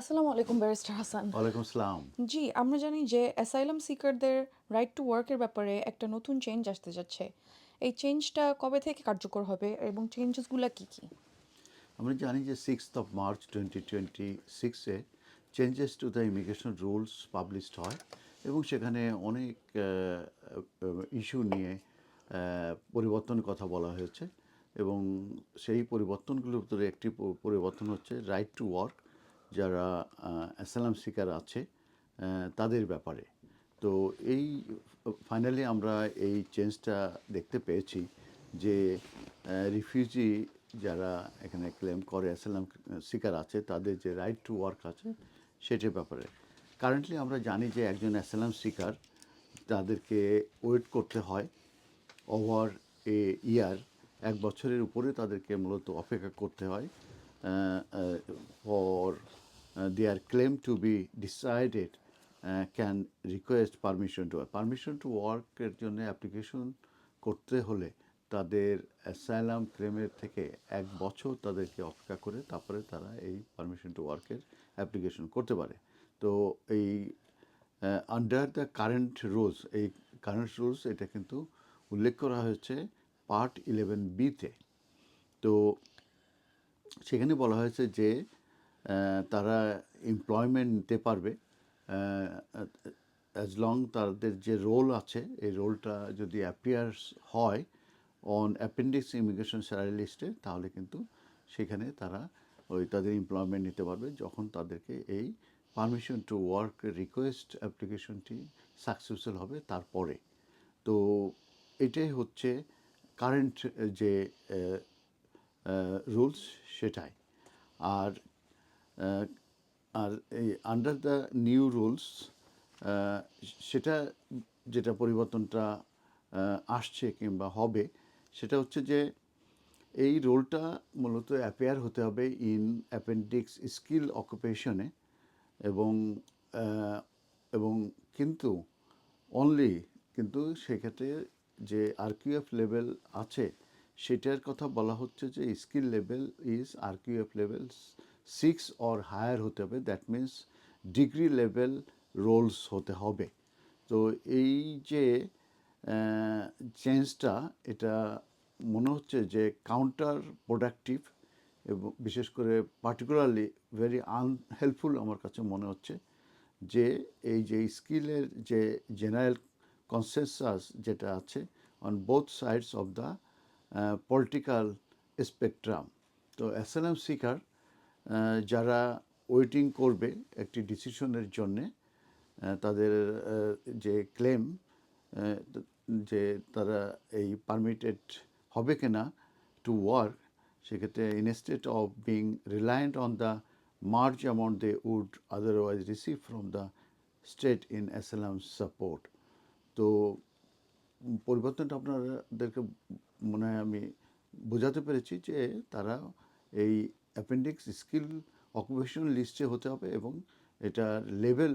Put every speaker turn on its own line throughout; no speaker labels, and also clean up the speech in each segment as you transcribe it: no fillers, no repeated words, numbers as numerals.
আসসালামু আলাইকুম ব্যারিস্টার হাসান।
ওয়ালাইকুম আসসালাম।
জি, আমরা জানি যে অ্যাসাইলাম সিকারদের রাইট টু ওয়ার্কের ব্যাপারে একটা নতুন চেঞ্জ আসতে যাচ্ছে। এই চেঞ্জটা কবে থেকে কার্যকর হবে এবং চেঞ্জেসগুলো কি কি?
আমরা জানি যে 6th of March 2026 changes to the immigration rules published হয় এবং সেখানে অনেক ইস্যু নিয়ে পরিবর্তনের কথা বলা হয়েছে এবং সেই পরিবর্তনগুলোর ভিতরে একটি পরিবর্তন হচ্ছে রাইট টু ওয়ার্ক, যারা অ্যাসাইলাম সিকার আছে তাদের ব্যাপারে। তো এই ফাইনালি আমরা এই চেঞ্জটা দেখতে পেয়েছি যে রিফিউজি যারা এখানে ক্লেম করে অ্যাসাইলাম সিকার আছে তাদের যে রাইট টু ওয়ার্ক আছে সেটার ব্যাপারে। কারেন্টলি আমরা জানি যে একজন অ্যাসাইলাম সিকার তাদেরকে ওয়েট করতে হয় ওভার ইয়ার, 1 বছরের উপরে তাদেরকে মূলত অপেক্ষা করতে হয় for their claim to be decided, can request permission to ওয়ার্কের জন্য অ্যাপ্লিকেশন করতে হলে তাদের অ্যাসাইলাম ক্লেমের থেকে 1 বছর তাদেরকে অপেক্ষা করে তারপরে তারা এই পারমিশন টু ওয়ার্কের অ্যাপ্লিকেশন করতে পারে। তো এই আন্ডার দ্য কারেন্ট রুলস, এই কারেন্ট রুলস এটা কিন্তু উল্লেখ করা হয়েছে পার্ট 11B-তে। তো সেখানে বলা হয়েছে যে তারা এমপ্লয়মেন্ট নিতে পারবে অ্যাজ লং তাদের যে রোল আছে এই রোলটা যদি অ্যাপিয়ার্স হয় অন অ্যাপেন্ডিক্স ইমিগ্রেশন স্যালারি লিস্টে, তাহলে কিন্তু সেখানে তারা তাদের এমপ্লয়মেন্ট নিতে পারবে যখন তাদেরকে এই পারমিশন টু ওয়ার্ক রিকোয়েস্ট অ্যাপ্লিকেশনটি সাকসেসফুল হবে তারপরে। তো এটাই হচ্ছে কারেন্ট যে রুলস সেটাই। আর আর এই আন্ডার দ্য নিউ রুলস সেটা যেটা পরিবর্তনটা আসছে কিংবা হবে সেটা হচ্ছে যে এই রোলটা মূলত অ্যাপেয়ার হতে হবে ইন অ্যাপেন্ডিক্স স্কিল অকুপেশনে এবং এবং কিন্তু অনলি, কিন্তু সেক্ষেত্রে যে আরকিউএফ লেভেল আছে সেটার কথা বলা হচ্ছে যে skill level is RQF level 6 or higher হতে হবে, that means degree level roles হতে হবে। তো এই যে চেঞ্জটা এটা মনে হচ্ছে যে কাউন্টার প্রোডাক্টিভ এবং বিশেষ করে পার্টিকুলারলি ভেরি আনহেল্পফুল আমার কাছে মনে হচ্ছে যে এই যে স্কিলের যে জেনারেল কনসেনসাস যেটা আছে on both sides of the political spectrum. তো অ্যাসাইলাম সিকার যারা ওয়েটিং করবে একটি ডিসিশনের জন্যে তাদের যে ক্লেম যে তারা এই পারমিটেড হবে কিনা টু ওয়ার্ক, সেক্ষেত্রে instead of being reliant on the mere amount they would otherwise receive from the state in asylum support. তো পরিবর্তনটা আপনাদেরকে মনে হয় আমি বোঝাতে পেরেছি যে তারা এই অ্যাপেন্ডিক্স স্কিল অকুপেশন লিস্টে হতে হবে এবং এটার লেভেল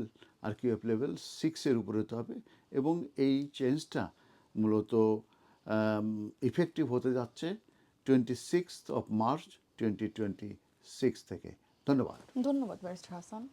আরকিউএফ লেভেল 6-এর উপরে হতে হবে এবং এই চেঞ্জটা মূলত ইফেক্টিভ হতে যাচ্ছে 26th of March 2026 থেকে। ধন্যবাদ।
ধন্যবাদ ব্যারিস্টার হাসান।